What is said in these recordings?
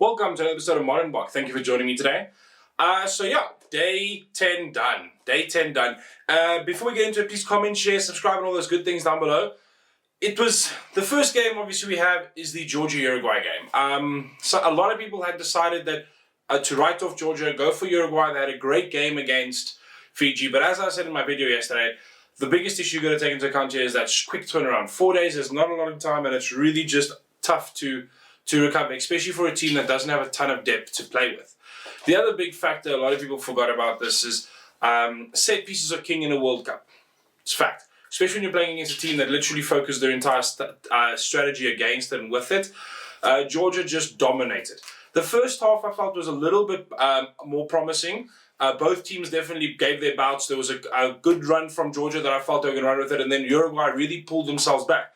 Welcome to another episode of Modern Block. Thank you for joining me today. Day 10 done. Day 10 done. Before we get into it, please comment, share, subscribe, and all those good things down below. It was the first game, obviously, we have is the Georgia-Uruguay game. So a lot of people had decided that to write off Georgia, go for Uruguay. They had a great game against Fiji, but as I said in my video yesterday, the biggest issue you've got to take into account here is that quick turnaround. 4 days is not a lot of time, and it's really just tough to recover, especially for a team that doesn't have a ton of depth to play with. The other big factor a lot of people forgot about this is set pieces are king in a World Cup. It's fact. Especially when you're playing against a team that literally focused their entire strategy against and with it. Georgia just dominated. The first half I felt was a little bit more promising. Both teams definitely gave their bouts. There was a good run from Georgia that I felt they were going to run with it, and then Uruguay really pulled themselves back.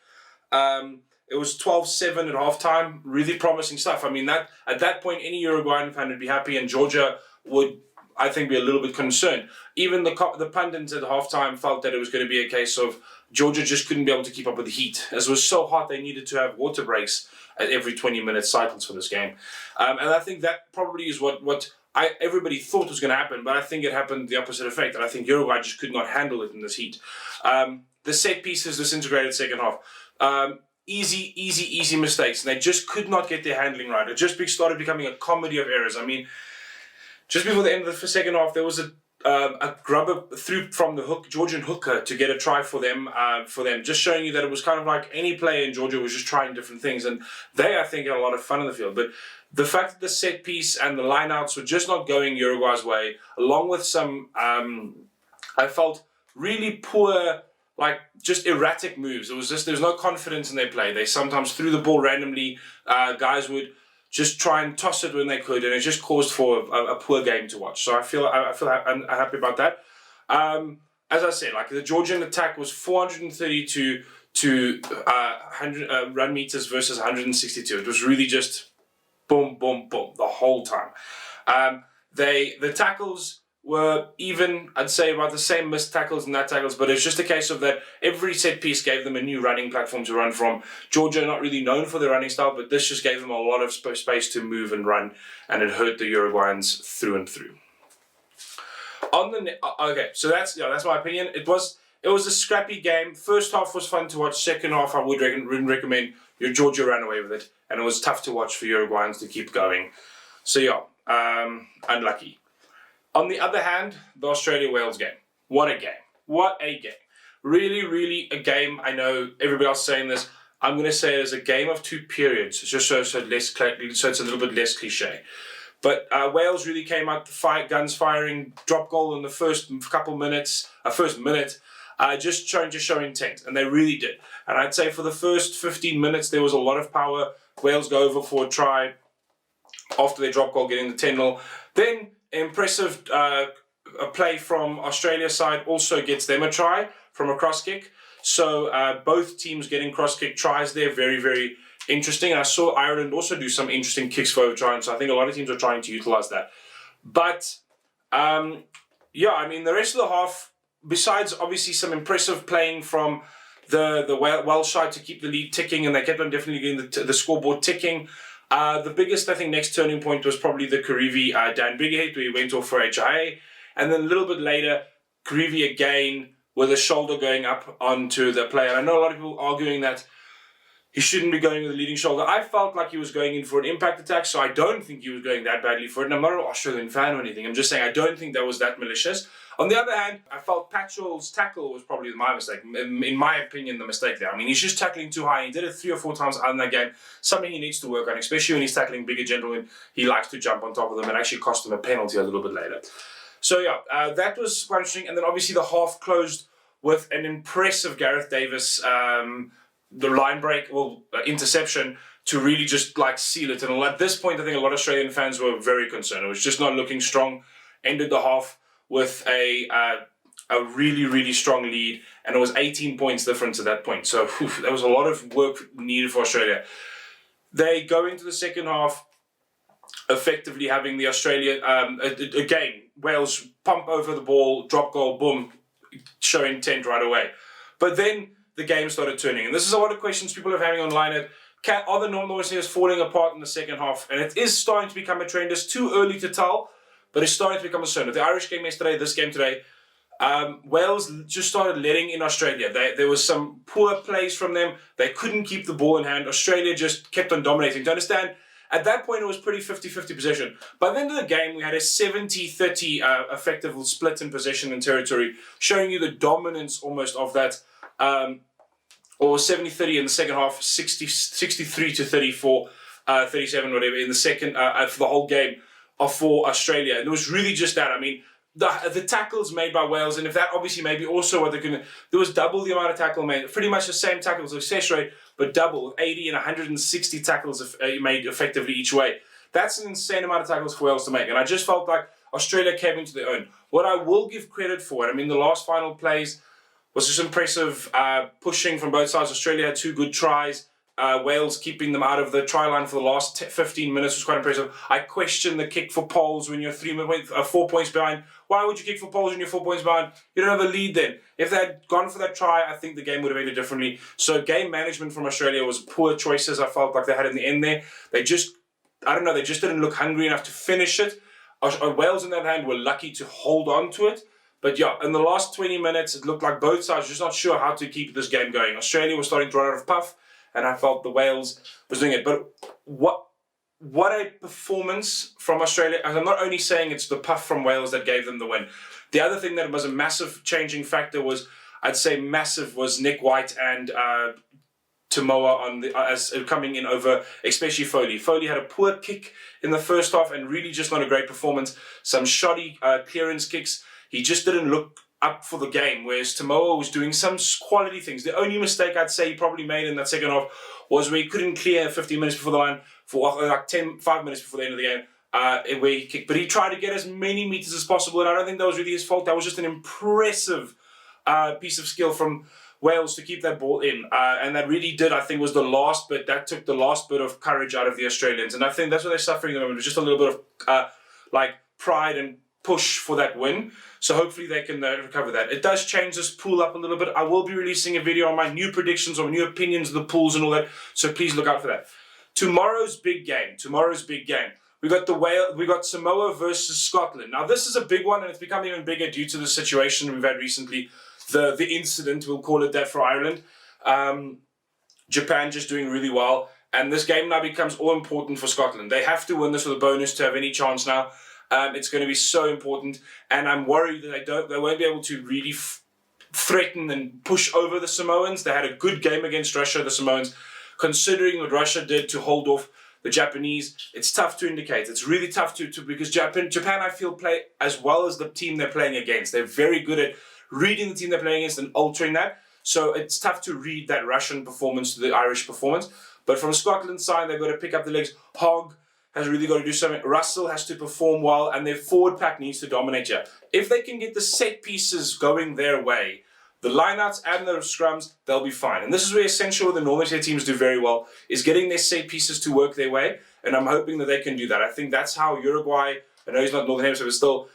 It was 12-7 at halftime. Really promising stuff. I mean, that at that point, any Uruguayan fan would be happy, and Georgia would, I think, be a little bit concerned. Even the pundits at halftime felt that it was going to be a case of Georgia just couldn't be able to keep up with the heat. As it was so hot, they needed to have water breaks at every 20-minute cycles for this game. And I think that probably is what everybody thought was going to happen, but I think it happened the opposite effect. And I think Uruguay just could not handle it in this heat. The set pieces disintegrated second half. Easy mistakes, and they just could not get their handling right. It just started becoming a comedy of errors. I mean, just before the end of the second half, there was a grubber through from the Georgian hooker to get a try for them, just showing you that it was kind of like any player in Georgia was just trying different things, and they, I think, had a lot of fun in the field. But the fact that the set piece and the lineouts were just not going Uruguay's way, along with some, I felt, really poor, like just erratic moves. There's no confidence in their play. They sometimes threw the ball randomly. Guys would just try and toss it when they could, and it just caused for a poor game to watch. So I feel I'm happy about that. As I said, like the Georgian attack was 432 to 100 run meters versus 162. It was really just boom, boom, boom the whole time. The tackles were even, I'd say, about the same missed tackles and that tackles, but it's just a case of that every set piece gave them a new running platform to run from. Georgia not really known for their running style, but this just gave them a lot of space to move and run, and it hurt the Uruguayans through and through. Okay, so that's my opinion. It was a scrappy game. First half was fun to watch. Second half, I wouldn't recommend. Georgia ran away with it, and it was tough to watch for Uruguayans to keep going. So yeah, unlucky. On the other hand, the Australia-Wales game. What a game. What a game. Really, really a game. I know everybody else is saying this. I'm going to say it as a game of two periods, just so it's a little bit less cliche. But Wales really came out, guns firing, drop goal in the first minute, just showing intent, and they really did. And I'd say for the first 15 minutes, there was a lot of power. Wales go over for a try after their drop goal, getting the 10-0. Then impressive play from Australia's side also gets them a try from a cross kick. So both teams getting cross kick tries there, very, very interesting. And I saw Ireland also do some interesting kicks for overtime, so I think a lot of teams are trying to utilize that. But yeah, I mean, the rest of the half, besides obviously some impressive playing from the Welsh side to keep the lead ticking, and they kept on definitely getting the scoreboard ticking. The biggest, I think, next turning point was probably the Karivi Dan Bighead, where he went off for HIA. And then a little bit later, Karivi again with a shoulder going up onto the player. I know a lot of people arguing that he shouldn't be going with the leading shoulder. I felt like he was going in for an impact attack, so I don't think he was going that badly for it. And I'm not an Australian fan or anything. I'm just saying I don't think that was that malicious. On the other hand, I felt Patchell's tackle was probably my mistake. In my opinion, the mistake there. I mean, he's just tackling too high. He did it 3 or 4 times in that game. Something he needs to work on, especially when he's tackling bigger gentlemen. He likes to jump on top of them and actually cost him a penalty a little bit later. So yeah, that was quite interesting. And then obviously the half closed with an impressive Gareth Davis the line break, interception to really just like seal it. And at this point, I think a lot of Australian fans were very concerned. It was just not looking strong. Ended the half with a really, really strong lead, and it was 18 points difference at that point. So there was a lot of work needed for Australia. They go into the second half effectively having the Australia, again, Wales pump over the ball, drop goal, boom, show intent right away. But then the game started turning. And this is a lot of questions people are having online. Are the Northern Hemispheres falling apart in the second half? And it is starting to become a trend. It's too early to tell, but it's starting to become a concern. The Irish game yesterday, this game today, Wales just started letting in Australia. There was some poor plays from them. They couldn't keep the ball in hand. Australia just kept on dominating. To understand, at that point, it was pretty 50-50 possession. By the end of the game, we had a 70-30 effective split in possession and territory, showing you the dominance almost of that. Or 70-30 in the second half, 63-34, 37, whatever, in the second, for the whole game for Australia. And it was really just that. I mean, the tackles made by Wales, and if that obviously maybe also what they're going to, there was double the amount of tackle made, pretty much the same tackle success rate, but double, 80 and 160 tackles made effectively each way. That's an insane amount of tackles for Wales to make, and I just felt like Australia came into their own. What I will give credit for, I mean, the last final plays was just impressive pushing from both sides. Australia had 2 good tries. Wales keeping them out of the try line for the last 15 minutes was quite impressive. I question the kick for poles when you're 4 points behind. Why would you kick for poles when you're 4 points behind? You don't have a lead then. If they had gone for that try, I think the game would have ended differently. So game management from Australia was poor choices, I felt like they had in the end there. They just, I don't know, they just didn't look hungry enough to finish it. Wales, on the other hand, were lucky to hold on to it. But yeah, in the last 20 minutes, it looked like both sides were just not sure how to keep this game going. Australia was starting to run out of puff, and I felt the Wales was doing it. But what a performance from Australia. And I'm not only saying it's the puff from Wales that gave them the win. The other thing that was a massive changing factor was, I'd say massive, was Nick White and Samoa on the as coming in over, especially Foley. Foley had a poor kick in the first half and really just not a great performance. Some shoddy clearance kicks. He just didn't look up for the game, whereas Samoa was doing some quality things. The only mistake I'd say he probably made in that second half was where he couldn't clear 15 minutes before the line, for like 5 minutes before the end of the game, where he kicked. But he tried to get as many meters as possible, and I don't think that was really his fault. That was just an impressive piece of skill from Wales to keep that ball in. And that really did, I think, was the last bit. That took the last bit of courage out of the Australians. And I think that's what they're suffering at the moment. It's just a little bit of pride and push for that win. So hopefully they can recover that. It does change this pool up a little bit. I will be releasing a video on my new predictions or new opinions of the pools and all that. So please look out for that. Tomorrow's big game. We got Samoa versus Scotland. Now this is a big one, and it's become even bigger due to the situation we've had recently. The incident, we'll call it that, for Ireland. Japan just doing really well. And this game now becomes all important for Scotland. They have to win this with a bonus to have any chance now. It's going to be so important, and I'm worried that they won't be able to really threaten and push over the Samoans. They had a good game against Russia, the Samoans. Considering what Russia did to hold off the Japanese, it's tough to indicate. It's really tough to because Japan, I feel, play as well as the team they're playing against. They're very good at reading the team they're playing against and altering that. So it's tough to read that Russian performance to the Irish performance. But from Scotland's side, they've got to pick up the legs. Hogg has really got to do something. Russell has to perform well, and their forward pack needs to dominate here. If they can get the set pieces going their way, the lineouts and the scrums, they'll be fine. And this is where essential the Northern Hemisphere teams do very well, is getting their set pieces to work their way, and I'm hoping that they can do that. I think that's how Uruguay, I know he's not Northern Hemisphere, but still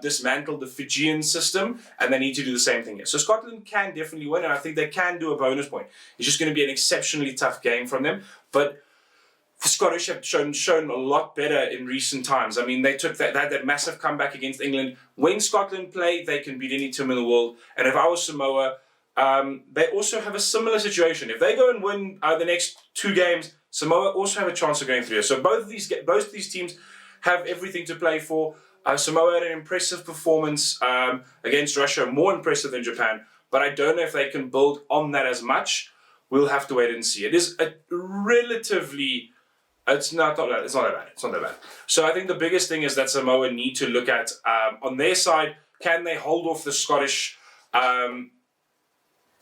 dismantled the Fijian system, and they need to do the same thing here. So Scotland can definitely win, and I think they can do a bonus point. It's just going to be an exceptionally tough game from them, but the Scottish have shown a lot better in recent times. I mean, they took that massive comeback against England. When Scotland play, they can beat any team in the world. And if I was Samoa, they also have a similar situation. If they go and win the next 2 games, Samoa also have a chance of going through. So both of these teams have everything to play for. Samoa had an impressive performance against Russia, more impressive than Japan. But I don't know if they can build on that as much. We'll have to wait and see. It is a relatively... It's not that bad. So I think the biggest thing is that Samoa need to look at, on their side, can they hold off the Scottish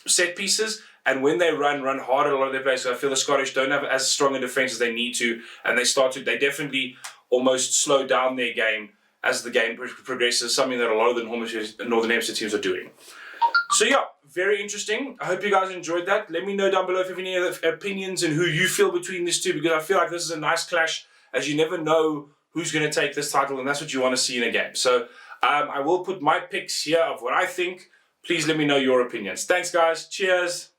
set pieces? And when they run hard at a lot of their players. So I feel the Scottish don't have as strong a defence as they need to, and they definitely almost slow down their game as the game progresses, something that a lot of the Northern Hemisphere teams are doing. So yeah, very interesting. I hope you guys enjoyed that. Let me know down below if you have any other opinions and who you feel between these two, because I feel like this is a nice clash, as you never know who's going to take this title, and that's what you want to see in a game. So I will put my picks here of what I think. Please let me know your opinions. Thanks, guys. Cheers.